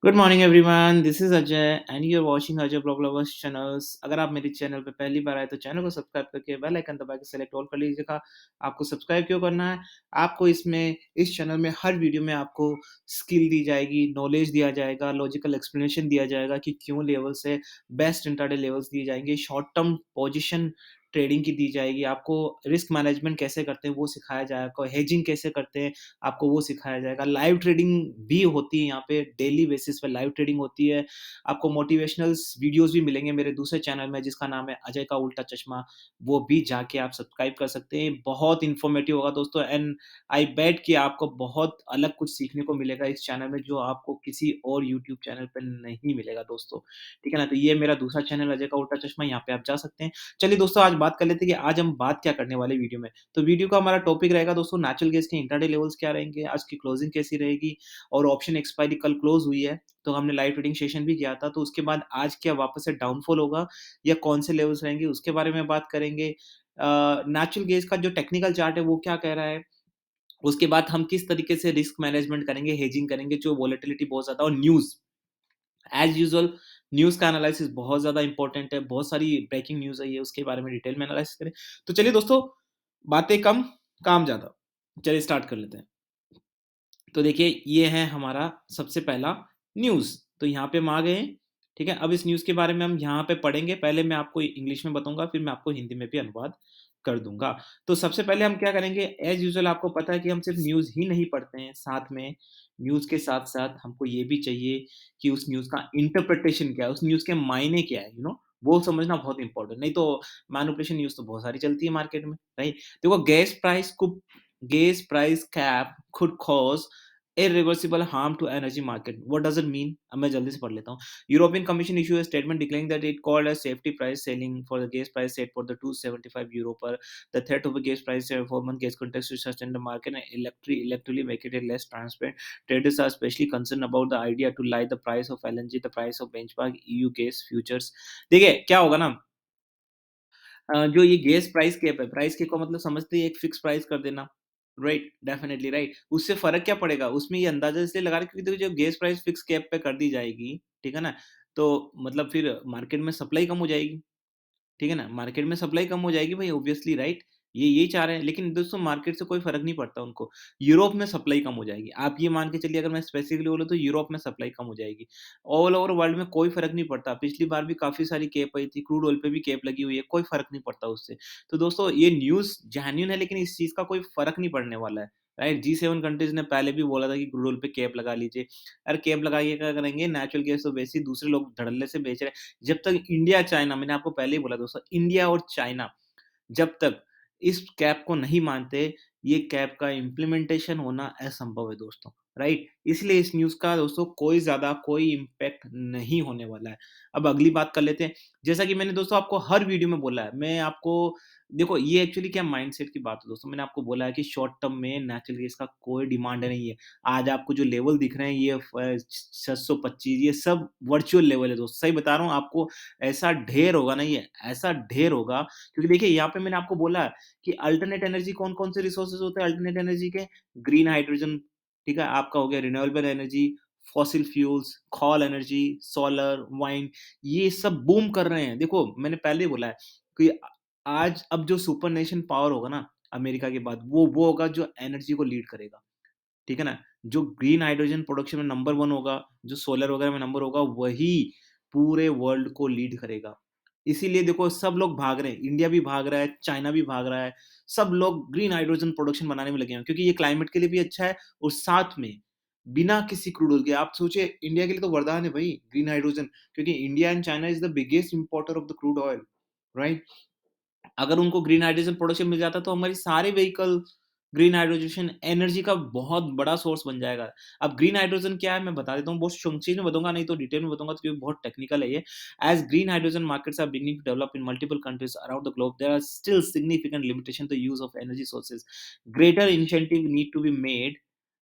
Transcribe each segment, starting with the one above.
Good morning everyone, this is Ajay and you are watching Ajay blog lovers channels. अगर आप मेरे channel पे पहली बार आए तो चैनल को सब्सक्राइब करके बेल आइकन दबा के सेलेक्ट ऑल कर लीजिएगा। आपको सब्सक्राइब क्यों करना है? आपको इस चैनल में हर वीडियो में आपको स्किल दी जाएगी, नॉलेज दिया जाएगा, लॉजिकल एक्सप्लेनेशन दिया जाएगा कि क्यों लेवल्स है, बेस्ट इंट्राडे लेवल्स दिए जाएँगे, शॉर्ट टर्म पोजीशन ट्रेडिंग की दी जाएगी, आपको रिस्क मैनेजमेंट कैसे करते हैं वो सिखाया जाएगा, आपको हेजिंग कैसे करते हैं आपको वो सिखाया जाएगा। लाइव ट्रेडिंग भी होती है यहाँ पे, डेली बेसिस पे लाइव ट्रेडिंग होती है। आपको मोटिवेशनल्स वीडियोज़ भी मिलेंगे मेरे दूसरे चैनल में जिसका नाम है अजय का उल्टा चश्मा, वो भी जाके आप सब्सक्राइब कर सकते हैं। बहुत इन्फॉर्मेटिव होगा दोस्तों एंड आई बेट कि आपको बहुत अलग कुछ सीखने को मिलेगा इस चैनल में जो आपको किसी और यूट्यूब चैनल पे नहीं मिलेगा दोस्तों। ठीक है ना? तो ये मेरा दूसरा चैनल अजय का उल्टा चश्मा, यहाँ पे आप जा सकते हैं। चलिए दोस्तों आज बात कर लेते हैं कि आज हम बात क्या करने वाले वीडियो में। तो वीडियो का हमारा टॉपिक रहेगा दोस्तों नेचुरल गैस के इंट्राडे लेवल्स क्या रहेंगे, आज की क्लोजिंग कैसी रहेगी और ऑप्शन एक्सपायरी कल क्लोज हुई है, तो हमने लाइव ट्रेडिंग सेशन भी किया था, तो उसके बाद आज क्या वापस से डाउनफॉल होगा या कौन से लेवल्स रहेंगे उसके बारे में बात करेंगे। नेचुरल गैस का जो टेक्निकल चार्ट है वो क्या कह रहा है, उसके बाद हम किस तरीके से रिस्क मैनेजमेंट करेंगे, हेजिंग करेंगे जो वोलेटिलिटी बहुत ज़्यादा और न्यूज़ एज़ यूजुअल न्यूज़ का एनालिसिस बहुत ज़्यादा इम्पोर्टेंट है, बहुत सारी ब्रेकिंग न्यूज़ आई है, उसके बारे में डिटेल में एनालाइज़ करें। तो चलिए दोस्तों, बातें कम, काम ज़्यादा। चलिए स्टार्ट कर लेते हैं। तो देखिए, ये है हमारा सबसे पहला न्यूज़। तो यहाँ पे हम आ गए हैं, ठीक है? अब इस न्यूज़ के बारे में हम यहाँ पे पढ़ेंगे। पहले मैं आपको इंग्लिश में बताऊँगा, फिर मैं आपको हिंदी में भी अनुवाद कर दूँगा। तो सबसे पहले हम क्या करेंगे, एज़ यूजुअल आपको पता है कि हम सिर्फ़ न्यूज़ ही नहीं पढ़ते हैं, साथ में न्यूज़ के साथ-साथ हमको ये भी चाहिए कि उस न्यूज़ का इंटरप्रिटेशन क्या है, उस न्यूज़ के मायने क्या है, वो समझना बहुत इम्पोर्टेंट। नहीं तो मैनिपुलेशन न्यूज़ तो बहुत सारी चलती है मार्केट में, राइट? देखो gas price cap could cause irreversible harm to energy market. What does it mean? अब मैं जल्दी से पढ़ लेता हूँ. European Commission issued a statement declaring that it called as safety price selling for the gas price set for the 275 euro per. The threat of a gas price for one gas context to sustain the market and electrically make it less transparent. Traders are especially concerned about the idea to lie the price of LNG, the price of benchmark EU gas futures. देखिए क्या होगा ना, जो ये gas price cap का मतलब समझते ही एक फिक्स प्राइस कर देना, राइट? Definitely right. उससे फ़र्क क्या पड़ेगा? उसमें ये अंदाज़ा इसलिए लगा रहे हैं क्योंकि देखो जो गैस प्राइस फिक्स कैप पे कर दी जाएगी, ठीक है ना? तो मतलब फिर मार्केट में सप्लाई कम हो जाएगी। ठीक है ना? मार्केट में सप्लाई कम हो जाएगी भाई ऑब्वियसली राइट? ये यही चाह रहे हैं, लेकिन दोस्तों मार्केट से कोई फ़र्क नहीं पड़ता उनको। यूरोप में सप्लाई कम हो जाएगी। आप ये मान के चलिए अगर मैं स्पेसिफिकली बोलूँ तो यूरोप में सप्लाई कम हो जाएगी। ऑल ओवर वर्ल्ड में कोई फ़र्क नहीं पड़ता। पिछली बार भी काफ़ी सारी कैप आई थी, क्रूड ऑयल पे भी कैप लगी हुई है, कोई फ़र्क नहीं पड़ता उससे। तो दोस्तों ये न्यूज़ जेन्युइन है लेकिन इस चीज़ का कोई फ़र्क नहीं पड़ने वाला है, राइट? जी7 कंट्रीज़ ने पहले भी बोला था कि क्रूड ऑयल पे कैप लगा लीजिए। अरे कैप लगा के क्या करेंगे? नेचुरल गैस तो वैसे ही दूसरे लोग धड़ल्ले से बेच रहे हैं। जब तक इंडिया, चाइना मैंने आपको पहले ही बोला दोस्तों, इंडिया और चाइना जब तक इस कैप को नहीं मानते, ये कैप का इम्प्लीमेंटेशन होना असंभव है दोस्तों, राइट? इसलिए इस न्यूज़ का दोस्तों कोई इम्पैक्ट नहीं होने वाला है। अब अगली बात कर लेते हैं। जैसा कि मैंने दोस्तों आपको हर वीडियो में बोला है, मैं आपको देखो ये एक्चुअली क्या माइंडसेट की बात है दोस्तों, मैंने आपको बोला है कि शॉर्ट टर्म में नेचुरल गैस का कोई डिमांड नहीं है। आज आपको जो लेवल दिख रहे हैं ये 625 ये सब वर्चुअल लेवल है दोस्तों, सही बता रहा हूँ आपको। ऐसा ढेर होगा ना ये, ऐसा ढेर होगा क्योंकि देखिए यहाँ पे मैंने आपको बोला है कि अल्टरनेट एनर्जी कौन-कौन से रिसोर्सेज़ होते हैं अल्टरनेट एनर्जी के? ग्रीन हाइड्रोजन, ठीक है? आपका हो गया renewable energy, fossil fuels, coal energy, solar, wind, ये सब बूम कर रहे हैं। देखो मैंने पहले ही बोला है कि आज अब जो सुपर नेशन पावर होगा ना अमेरिका के बाद, वो होगा जो एनर्जी को लीड करेगा। ठीक है ना? जो ग्रीन हाइड्रोजन प्रोडक्शन में नंबर 1 होगा, जो सोलर वगैरह में नंबर होगा, वही पूरे वर्ल्ड को लीड करेगा। इसीलिए देखो सब लोग भाग रहे हैं, इंडिया भी भाग रहा है, चाइना भी भाग रहा है, सब लोग ग्रीन हाइड्रोजन प्रोडक्शन बनाने में लगे हैं क्योंकि ये क्लाइमेट के लिए भी अच्छा है और साथ में बिना किसी क्रूड ऑयल के आप सोचिए इंडिया के लिए तो वरदान है भई ग्रीन हाइड्रोजन क्योंकि India and China is the biggest importer of the crude oil, right? अगर उनको ग्रीन हाइड्रोजन प्रोडक्शन मिल जाता तो हमारी सारे व्हीकल ग्रीन हाइड्रोजन एनर्जी का बहुत बड़ा सोर्स बन जाएगा। अब ग्रीन हाइड्रोजन क्या है मैं बता देता हूँ, बहुत संक्षेप में बताऊँगा नहीं तो डिटेल में बताऊँगा तो क्योंकि बहुत टेक्निकल है ये। As green hydrogen markets are beginning to develop in multiple countries around the globe, there are still significant limitation to use of energy sources. Greater incentive need to be made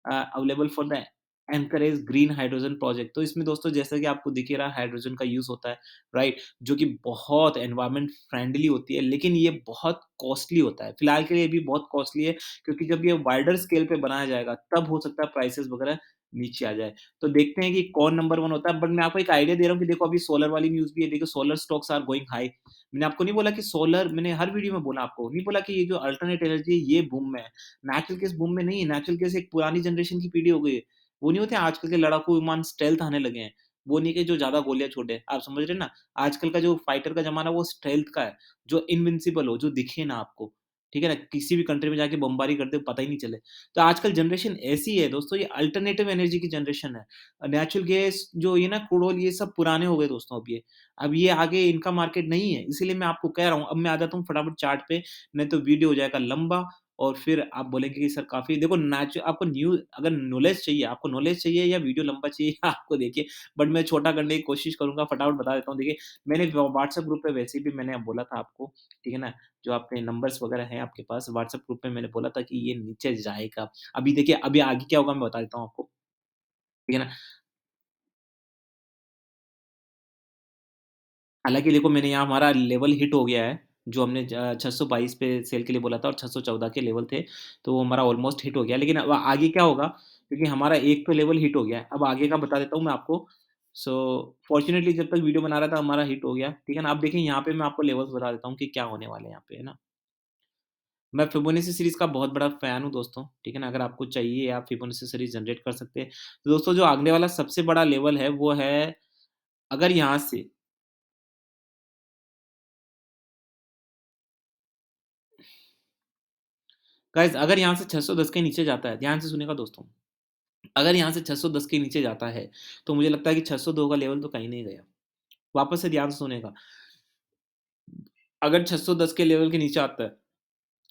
available for the encourage green hydrogen project. तो इसमें दोस्तों जैसा कि आपको दिख ही रहा है hydrogen का यूज़ होता है, राइट? जो कि बहुत एनवायरनमेंट फ्रेंडली होती है, लेकिन ये बहुत कॉस्टली होता है। फिलहाल के लिए भी बहुत कॉस्टली है क्योंकि जब ये वाइडर स्केल पे बनाया जाएगा, तब हो सकता है प्राइसेज़ वगैरह नीचे आ जाए। तो देखते हैं कि कौन नंबर 1 होता है, बट मैं आपको एक आइडिया दे रहा हूँ कि देखो अभी सोलर वाली न्यूज़ भी है, देखो solar stocks are going high. मैंने आपको नहीं बोला कि सोलर, मैंने हर वीडियो में बोला आपको, नहीं बोला कि ये जो अल्टरनेट एनर्जी है ये बूम में है। नेचुरल गैस बूम में नहीं है, नेचुरल गैस एक पुरानी जनरेशन की पीढ़ी हो गई है। वो नहीं होते आजकल के लड़ाकू विमान स्टेल्थ आने लगे हैं। वो नहीं कि जो ज़्यादा गोलियाँ छोड़े, आप समझ रहे हैं ना? आजकल का जो फाइटर का ज़माना है वो स्टेल्थ का है, जो इनविंसिबल हो, जो दिखे ना आपको, ठीक है ना? किसी भी कंट्री में जाके बमबारी कर दे, पता ही नहीं चले। तो आजकल जनरेशन ऐसी है दोस्तों, ये अल्टरनेटिव एनर्जी की जनरेशन है। नेचुरल गैस जो ये ना क्रूड ऑयल ये सब पुराने हो गए दोस्तों अब ये। अब ये आगे इनका मार्केट नहीं है, इसीलिए मैं आपको कह रहा हूँ। अब मैं आ जाता हूँ फटाफट चार्ट पे, नहीं तो वीडियो हो जाएगा लंबा और फिर आप बोलेंगे कि सर काफ़ी देखो आपको अगर नॉलेज चाहिए, आपको नॉलेज चाहिए या वीडियो लंबा चाहिए आपको देखिए, बट मैं छोटा करने की कोशिश करूँगा, फटाफट बता देता हूँ। देखिए, मैंने व्हाट्सएप ग्रुप पे वैसे भी मैंने बोला था आपको, ठीक है ना? जो आपके नंबर्स वगैरह हैं आपके पास, व्हाट्सएप ग्रुप पे मैंने बोला था कि ये नीचे जाएगा। अभी देखिए, अभी आगे क्या होगा मैं बता देता हूँ आपको, ठीक है ना? हालाँकि देखो मैंने यहाँ हमारा लेवल हिट हो गया है, जो हमने 622 पे सेल के लिए बोला था और 614 के लेवल थे, तो वो हमारा ऑलमोस्ट हिट हो गया। लेकिन अब आगे क्या होगा, क्योंकि हमारा एक तो लेवल हिट हो गया है, अब आगे का बता देता हूँ मैं आपको। सो फॉर्च्यूनेटली जब तक वीडियो बना रहा था हमारा हिट हो गया, ठीक है ना? अब देखिए यहाँ पे मैं आपको लेवल्स बता देता हूँ कि क्या होने वाले हैं यहाँ पे, है ना? मैं फिबोनाची सीरीज़ का बहुत बड़ा फ़ैन हूँ दोस्तों, ठीक है ना? अगर आपको चाहिए आप फिबोनाची सीरीज़ जनरेट कर सकते हैं। तो दोस्तों जो आगने वाला सबसे बड़ा लेवल है वो है, अगर यहाँ से गाइज़ अगर यहाँ से 610 के नीचे जाता है, ध्यान से सुनिएगा दोस्तों, अगर यहाँ से 610 के नीचे जाता है, तो मुझे लगता है कि 602 का लेवल तो कहीं नहीं गया। वापस से ध्यान से सुनिएगा, अगर 610 के लेवल के नीचे आता है,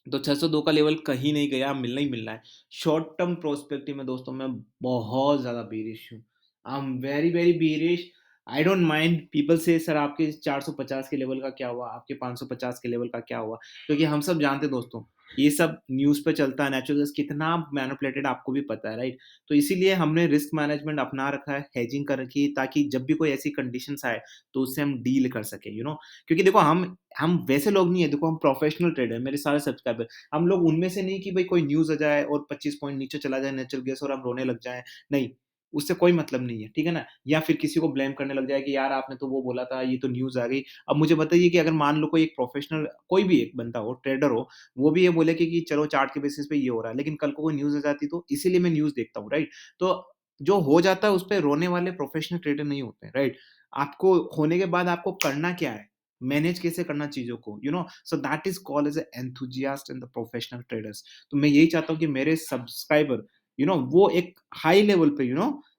तो 602 का लेवल कहीं नहीं गया, मिलना ही मिलना है। शॉर्ट टर्म प्रोस्पेक्टिव में दोस्तों मैं बहुत ज़्यादा बेरिश हूँ। I am very, very bearish. I don't mind people से सर आपके 450 के लेवल का क्या हुआ? आपके 550 के लेवल का क्या हुआ? क्योंकि हम सब जानते हैं दोस्तों, ये सब न्यूज़ पे चलता है, नेचुरल गैस कितना मैनिपुलेटेड आपको भी पता है, राइट? तो इसीलिए हमने रिस्क मैनेजमेंट अपना रखा है, हेजिंग कर रखी है, ताकि जब भी कोई ऐसी कंडीशंस आए, तो उससे हम डील कर सकें, क्योंकि देखो हम वैसे लोग नहीं है, देखो हम प्रोफेशनल ट्रेडर मेरे सारे सब्सक्राइबर, हम लोग उनमें से नहीं कि भाई कोई न्यूज़ आ जाए और 25 पॉइंट नीचे चला जाए नेचुरल गैस और हम रोने लग जाएँ, नहीं, उससे कोई मतलब नहीं है, ठीक है ना? या फिर किसी को ब्लेम करने लग जाए कि यार आपने तो वो बोला था, ये तो न्यूज़ आ गई। अब मुझे बताइए कि अगर मान लो कोई एक प्रोफेशनल कोई भी एक बंदा हो, ट्रेडर हो, वो भी ये बोले कि चलो चार्ट के बेसिस पे ये हो रहा है, लेकिन कल को कोई न्यूज़ आ जाती तो इसीलिए मैं न्यूज़ देखता हूँ, राइट? तो जो हो जाता है उसपे रोने वाले प्रोफेशनल ट्रेडर नहीं होते हैं, राइट? आपको होने के बाद आपको करना क्या है? मैनेज कैसे करना चीज़ों को, so that is called as a enthusiast and the professional traders. तो मैं यही चाहता हूँ कि मेरे सब्सक्राइबर, वो एक हाई लेवल पे,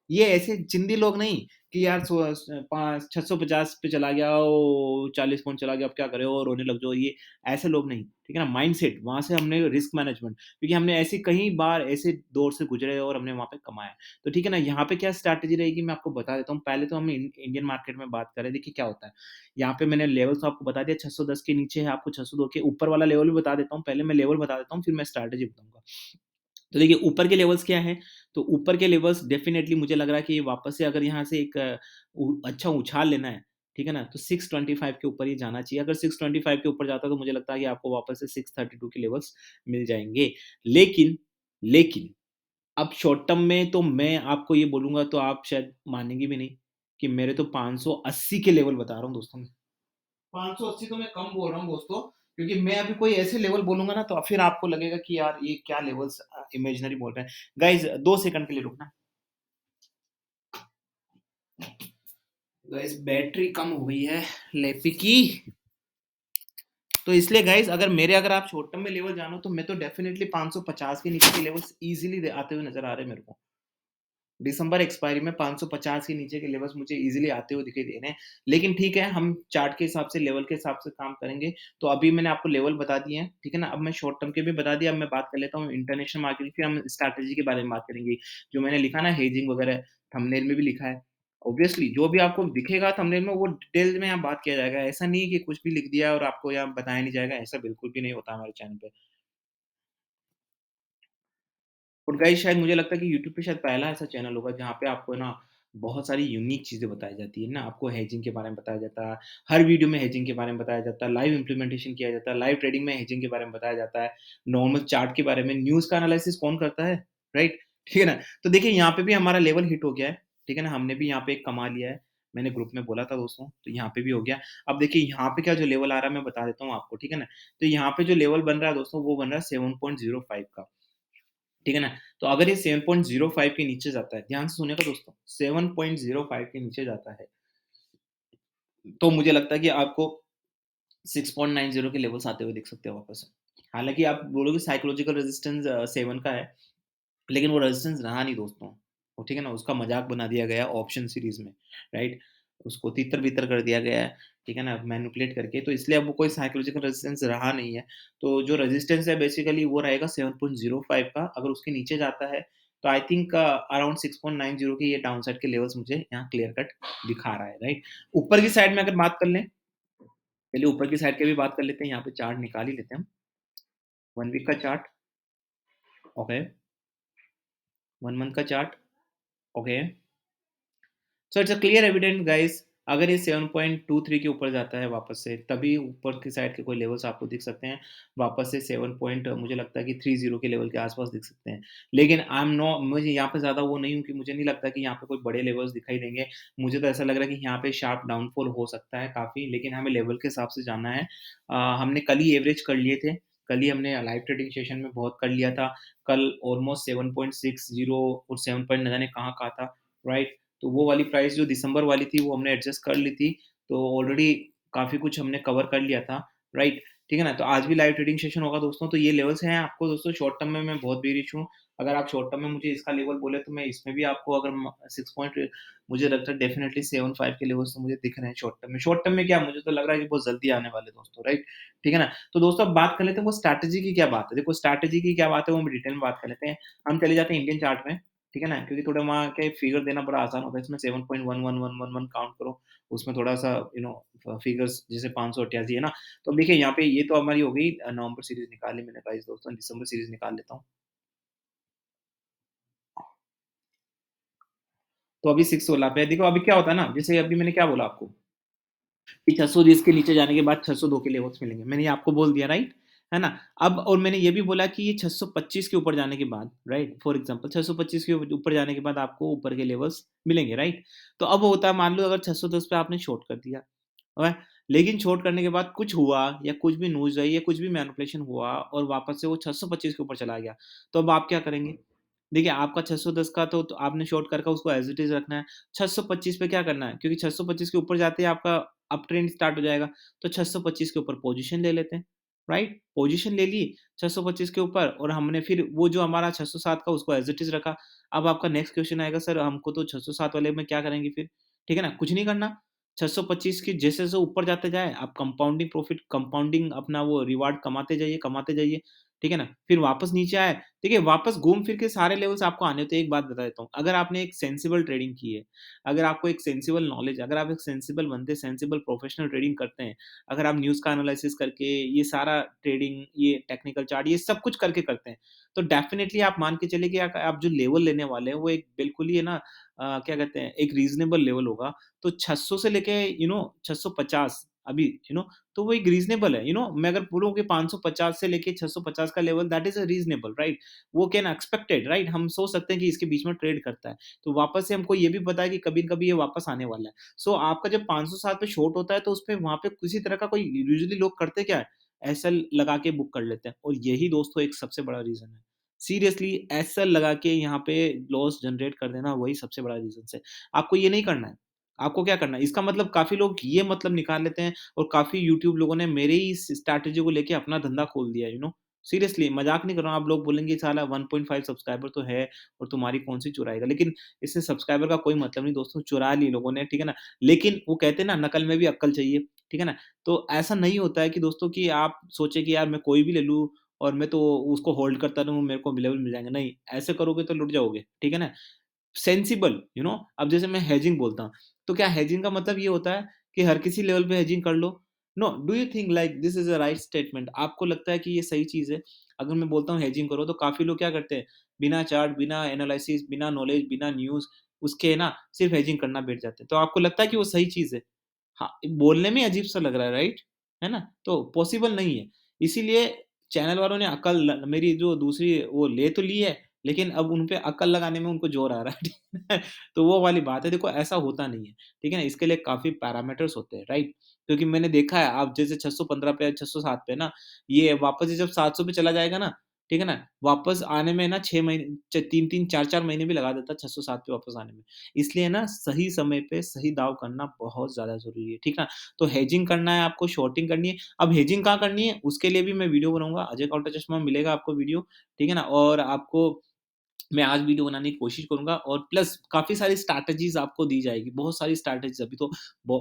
ये ऐसे जिंदी लोग नहीं कि यार 650 पे चला गया, 40 पॉइंट चला गया, अब क्या करे, और रोने लग जाओ, ये ऐसे लोग नहीं, ठीक है ना? माइंडसेट वहां से हमने रिस्क मैनेजमेंट, क्योंकि हमने ऐसी कई बार ऐसे दौर से गुजरे और हमने वहां पे कमाया। तो ठीक है ना, यहाँ पे क्या स्ट्रैटेजी रहेगी मैं आपको बता देता हूँ। पहले तो हम इंडियन मार्केट में बात करें, देखिए क्या होता है। यहाँ पे मैंने लेवल तो आपको बता दिया, 610 के नीचे है, आपको 602 के ऊपर वाला लेवल भी बता देता हूँ। पहले मैं लेवल बता देता हूँ, फिर मैं स्ट्रैटेजी बताऊंगा। तो देखिए ऊपर के लेवल्स क्या हैं, तो ऊपर के लेवल्स डेफ़िनेटली मुझे लग रहा है कि वापस से अगर यहाँ से एक अच्छा उछाल लेना है, ठीक है ना? तो 625 के ऊपर ही जाना चाहिए। अगर 625 के ऊपर जाता है तो मुझे लगता है कि आपको वापस से 632 के लेवल्स मिल जाएँगे। लेकिन लेकिन अब शॉर्ट टर्म में तो मैं आपको ये बोलूँगा तो आप शायद मानेंगे भी नहीं कि मेरे तो 580 के लेवल बता रहा हूँ दोस्तों मैं। 580 तो मैं कम बोल रहा हूँ दोस्तों, क्योंकि मैं अभी कोई ऐसे लेवल बोलूँगा ना तो फिर आपको लगेगा कि यार ये क्या लेवल्स इमेजिनरी बोल रहे हैं। गाइज़ 2 सेकंड के लिए रुकना। गाइज़ बैटरी कम हो गई है लैपी की, तो इसलिए गाइज़ अगर आप शॉर्ट टर्म में लेवल जानो तो मैं तो डेफिनिटली 550 के नीचे के लेवल्स ईज़िली आते हुए नज़र आ रहे हैं मेरे को। दिसंबर एक्सपायरी में 550 के नीचे के लेवल्स मुझे ईज़िली आते हुए दिखाई दे रहे हैं। लेकिन ठीक है, हम चार्ट के हिसाब से, लेवल के हिसाब से काम करेंगे। तो अभी मैंने आपको लेवल बता दिए हैं, ठीक है ना? अब मैं शॉर्ट टर्म के भी बता दिया, अब मैं बात कर लेता हूँ इंटरनेशनल मार्केट की, फिर हम स्ट्रैटेजी के बारे में बात करेंगे। जो मैंने लिखा ना हेजिंग वगैरह, थंबनेल में भी लिखा है। ऑब्वियसली जो भी आपको दिखेगा थंबनेल में वो डिटेल में यहाँ बात किया जाएगा। ऐसा नहीं है कि कुछ भी लिख दिया और आपको यहाँ बताया नहीं जाएगा, ऐसा बिल्कुल भी नहीं होता हमारे चैनल पे। और गाइस शायद मुझे लगता है कि यूट्यूब पे शायद पहला ऐसा चैनल होगा जहाँ पे आपको ना बहुत सारी यूनिक चीज़ें बताई जाती है ना, आपको हेजिंग के बारे में बताया जाता है, हर वीडियो में हेजिंग के बारे में बताया जाता है, लाइव इम्प्लीमेंटेशन किया जाता है, लाइव ट्रेडिंग में हेजिंग के बारे में बताया जाता है, नॉर्मल चार्ट के बारे में, न्यूज़ का एनालिसिस कौन करता है, राइट? ठीक है ना? तो देखिए यहाँ पे भी हमारा लेवल हिट हो गया है, ठीक है ना? हमने भी यहाँ पे एक कमा लिया है। मैंने ग्रुप में बोला था दोस्तों, तो यहाँ पे भी हो गया। अब देखिए यहाँ पे क्या जो लेवल आ रहा है मैं बता देता हूँ आपको, ठीक है ना? तो यहाँ पे जो लेवल बन रहा है दोस्तों वो बन रहा है 7.05 का, ठीक है ना? तो अगर ये 7.05 के नीचे जाता है, ध्यान से सुनिएगा दोस्तों, 7.05 के नीचे जाता है, तो मुझे लगता है कि आपको 6.90 के लेवल्स आते हुए दिख सकते हैं वापस से। हालाँकि आप बोलोगे साइकोलॉजिकल रेजिस्टेंस 7 का है, लेकिन वो रेजिस्टेंस रहा नहीं दोस्तों, वो ठीक है ना? उसका मज़ाक बना दिया गया ऑप्शन सीरीज़ में, राइट? उसको तितर-बितर कर दिया गया है, ठीक है ना? मैनिपुलेट करके, तो इसलिए अब वो कोई साइकोलॉजिकल रेजिस्टेंस रहा नहीं है। तो जो रेजिस्टेंस है बेसिकली वो रहेगा 7.05 का, अगर उसके नीचे जाता है, तो आई थिंक अराउंड 6.90 के ये डाउनसाइड के लेवल्स मुझे यहाँ क्लियर कट दिखा रहा है, राइट? ऊपर की साइड में अगर बात कर लें, चलिए ऊपर की साइड की भी बात कर लेते हैं, यहाँ पे चार्ट निकाल ही लेते हैं हम। 1 वीक का चार्ट, ओके, 1 मंथ का chart, okay. So it's a clear evident guys, अगर ये 7.23 के ऊपर जाता है वापस से, तभी ऊपर की साइड के कोई लेवल्स आपको दिख सकते हैं। वापस से 7 पॉइंट मुझे लगता है कि 30 के लेवल के आस-पास दिख सकते हैं। लेकिन आई एम नो मुझे यहाँ पे ज़्यादा वो नहीं हूँ कि मुझे नहीं लगता कि यहाँ पे कोई बड़े लेवल्स दिखाई देंगे। मुझे तो ऐसा लग रहा है कि यहाँ पे शार्प डाउनफॉल हो सकता है काफ़ी, लेकिन हमें लेवल के हिसाब से जाना है। हमने कल ही एवरेज कर लिए थे। कल ही हमने लाइव ट्रेडिंग सेशन में बहुत कर लिया था। कल ऑलमोस्ट 7.60 और 7 पॉइंट न जाने कहाँ-कहाँ था, राइट? तो वो वाली प्राइस जो दिसंबर वाली थी वो हमने एडजस्ट कर ली थी। तो ऑलरेडी काफ़ी कुछ हमने कवर कर लिया था, राइट? ठीक है ना? तो आज भी लाइव ट्रेडिंग सेशन होगा दोस्तों, तो ये लेवल्स हैं आपको दोस्तों शॉर्ट टर्म में मैं बहुत बेरिश हूँ। अगर आप शॉर्ट टर्म में मुझे इसका लेवल बोले तो मैं इसमें भी आपको अगर 6 पॉइंट मुझे लगता है डेफिनिटली 7-5 के लेवल्स तो मुझे दिख रहे हैं शॉर्ट टर्म में। शॉर्ट टर्म में क्या मुझे तो लग रहा है कि बहुत जल्दी आने वाले हैं दोस्तों, राइट? ठीक है ना? तो दोस्तों अब बात कर लेते हैं वो स्ट्रैटेजी की क्या बात है। देखो स्ट्रैटेजी की क्या बात है वो हम डिटेल में बात कर लेते हैं। हम चले जाते हैं इंडियन चार्ट में। ठीक है ना? क्योंकि थोड़ा वहाँ के फिगर देना बड़ा आसान होता है। इसमें 7.11111 काउंट करो, उसमें थोड़ा-सा फिगर्स जैसे 588 है ना? तो अब देखिए यहाँ पे ये तो हमारी हो गई नवंबर सीरीज़ निकाल ली मैंने गाइस दोस्तों, दिसंबर सीरीज़ निकाल लेता हूँ। तो अभी 616 पे है। देखो अभी क्या होता है ना, जैसे अभी मैंने क्या बोला आपको कि 620 के नीचे जाने के बाद 602 के लेवल्स मिलेंगे। मैंने ये आपको बोल दिया राइट? है ना? अब और मैंने ये भी बोला कि ये 625 के ऊपर जाने के बाद राइट? फॉर एग्ज़ाम्पल 625 के ऊपर जाने के बाद आपको ऊपर के लेवल्स मिलेंगे राइट? तो अब होता है मान लो अगर 610 पे आपने शॉर्ट कर दिया, है? लेकिन शॉर्ट करने के बाद कुछ हुआ या कुछ भी न्यूज़ आई या कुछ भी मैनिपुलेशन हुआ और वापस से वो 625 के ऊपर चला गया, तो अब आप क्या करेंगे? देखिए, आपका 610 का तो आपने शॉर्ट करके उसको एज़ इट इज़ रखना है। 625 पे क्या करना है? क्योंकि 625 के ऊपर जाते ही आपका अप ट्रेंड स्टार्ट हो जाएगा, तो 625 के ऊपर पोज़ीशन ले लेते हैं, राइट? पोज़ीशन ले ली 625 के ऊपर और हमने फिर वो जो हमारा 607 का उसको एज़ इट इज़ रखा। अब आपका नेक्स्ट क्वेश्चन आएगा सर हमको तो 607 वाले में क्या करेंगे फिर? ठीक है ना? कुछ नहीं करना, 625 के जैसे-जैसे ऊपर जाते जाएँ, आप कंपाउंडिंग प्रॉफिट कंपाउंडिंग अपना वो रिवार्ड कमाते जाइए, ठीक है ना? फिर वापस नीचे आए, देखिए वापस घूम फिर के सारे लेवल्स आपको आने होते हैं। एक बात बता देता हूँ, अगर आपने एक सेंसिबल ट्रेडिंग की है, अगर आपको एक सेंसिबल नॉलेज अगर आप एक सेंसिबल बंदे सेंसिबल प्रोफेशनल ट्रेडिंग करते हैं, अगर आप न्यूज़ का एनालिसिस करके ये सारा ट्रेडिंग, ये टेक्निकल चार्ट ये सब कुछ करके करते हैं, तो डेफिनिटली आप मान के चलिए कि आप जो लेवल लेने वाले हैं वो एक बिल्कुल ही है ना क्या कहते हैं एक रीज़नेबल लेवल होगा। तो 600 से लेके 650 अभी तो वो एक रीज़नेबल है, मैं अगर बोलूँ कि 550 से लेके 650 का level that is a reasonable right? वो कैन एक्सपेक्टेड राइट? हम सोच सकते हैं कि इसके बीच में ट्रेड करता है। तो वापस से हमको ये भी पता है कि कभी न कभी ये वापस आने वाला है। सो आपका जब 560 पे शॉर्ट होता है तो उसपे वहाँ पे किसी तरह का कोई यूजुअली लोग करते क्या है? एसएल लगा के बुक कर लेते हैं और यही दोस्तों एक सबसे बड़ा रीज़न है। सीरियसली एसएल लगा के यहाँ पे लॉस जनरेट कर देना वही सबसे बड़ा रीज़न्स है। आपको ये नहीं करना है। आपको क्या करना है? इसका मतलब काफ़ी लोग ये मतलब निकाल लेते हैं और काफ़ी यूट्यूब लोगों ने मेरे ही इस स्ट्रैटेजी को लेके अपना धंधा खोल दिया है। सीरियसली मज़ाक नहीं कर रहा हूँ, आप लोग बोलेंगे साला 1.5 सब्सक्राइबर तो है और तुम्हारी कौन-सी चुराएगा? लेकिन इससे सब्सक्राइबर का कोई मतलब नहीं दोस्तों, चुरा ली लोगों ने, ठीक है ना? लेकिन वो कहते हैं ना नकल में भी अक्ल चाहिए, ठीक है ना? तो ऐसा नहीं होता है कि दोस्तों कि आप सोचे कि यार मैं कोई भी ले लूँ और मैं तो उसको होल्ड करता रहूँ, मेरे को लेवल मिल जाएँगे। नहीं, ऐसे करोगे तो लुट जाओगे, ठीक है ना? सेंसिबल अब जैसे मैं हेजिंग बोलता हूँ, तो क्या हेजिंग का मतलब ये होता है कि हर किसी लेवल पे हेजिंग कर लो? No, do you think like this is a right statement? आपको लगता है कि ये सही चीज़ है? अगर मैं बोलता हूँ हेजिंग करो तो काफ़ी लोग क्या करते हैं, बिना चार्ट, बिना एनालिसिस, बिना नॉलेज, बिना न्यूज़ उसके ना सिर्फ़ हेजिंग करना बैठ जाते हैं। तो आपको लगता है कि वो सही चीज़ है? हाँ, बोलने में अजीब-सा लग रहा है, राइट? है ना? तो पॉसिबल नहीं है। इसीलिए चैनल वालों ने अकल ल मेरी जो दूसरी वो ले तो ली है, लेकिन अब उन पे अक्ल लगाने में उनको ज़ोर आ रहा है, ठीक है? तो वो वाली बात है, देखो ऐसा होता नहीं है, ठीक है ना? इसके लिए काफ़ी पैरामीटर्स होते हैं, राइट? क्योंकि मैंने देखा है आप जैसे 615 पे 607 पे ना, ये वापस से जब 700 पे चला जाएगा ना, ठीक है ना? वापस आने में ना 6 महीने च 3-3 4-4 महीने भी लगा देता है 607 पे वापस आने में। इसलिए ना सही समय पे सही दाव करना बहुत ज़्यादा ज़रूरी है, ठीक ना? तो हेजिंग करना है आपको, शॉर्टिंग करनी है। अब हेजिंग कहाँ करनी है, उसके लिए भी मैं वीडियो बनाऊँगा, अजय काल्टा चश्मा में मिलेगा आपको वीडियो, ठीक है ना? और आपको मैं आज वीडियो बनाने की कोशिश करूँगा और प्लस काफ़ी सारी स्ट्रैटेजीज़ आपको दी जाएगी, बहुत सारी स्ट्रैटेजीज़ अभी तो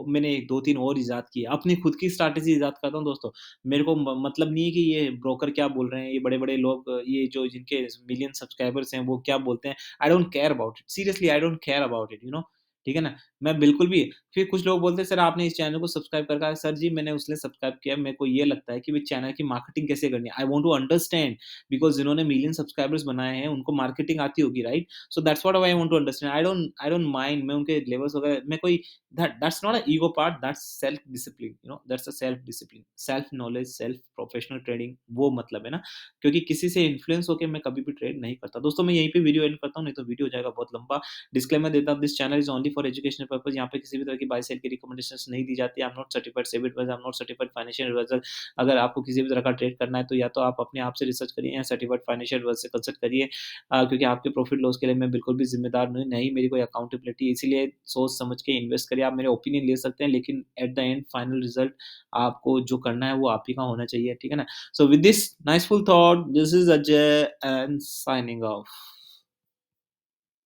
मैंने 2-3 और इज़ाद की है, अपनी खुद की स्ट्रैटेजी इज़ाद करता हूँ दोस्तों। मेरे को मतलब नहीं है कि ये ब्रोकर क्या बोल रहे हैं, ये बड़े-बड़े लोग ये जो जिनके मिलियन सब्सक्राइबर्स हैं, वो क्या बोलते हैं, I don't care about it, seriously I don't care about it, ठीक है ना? मैं बिल्कुल भी फिर कुछ लोग बोलते हैं, "सर आपने इस चैनल को सब्सक्राइब कर रखा है।" सर जी मैंने इसलिए सब्सक्राइब किया, मेरे को ये लगता है कि भई चैनल की मार्केटिंग कैसे करनी है। I want to understand because जिन्होंने मिलियन सब्सक्राइबर्स बनाए हैं, उनको मार्केटिंग आती होगी, right? So that's what I want to understand. I don't mind मैं उनके लेवल्स वगैरह मैं कोई that's not a ego part, that's self discipline, that's a self discipline, self knowledge, self professional trading वो मतलब है ना, क्योंकि किसी से इन्फ्लुएंस होके मैं कभी भी ट्रेड नहीं करता। दोस्तों मैं यहीं पे वीडियो एंड करता हूँ, नहीं तो वीडियो हो जाएगा बहुत लंबा। डिस्क्लेमर देता हूँ, this channel is only for educational purpose. यहाँ पे किसी भी तरह की बाय सेल की रिकमेंडेशंस नहीं दी जाती है। I am not certified SEBI advisor, I am not certified financial advisor. अगर आपको किसी भी तरह का ट्रेड करना है तो या तो आप अपने आप से रिसर्च करिए या सर्टिफाइड फाइनेंशियल एडवाइज़र से कंसल्ट करिए, क्योंकि आपके प्रॉफिट लॉस के लिए मैं बिल्कुल भी ज़िम्मेदार नहीं, नहीं मेरी कोई अकाउंटेबिलिटी, इसीलिए सोच समझ के इन्वेस्ट करिए। आप मेरे ओपिनियन ले सकते हैं, लेकिन at the end final result आपको जो करना है वो आप ही का होना चाहिए, ठीक है ना? So with this niceful thought, this is Ajay and signing off.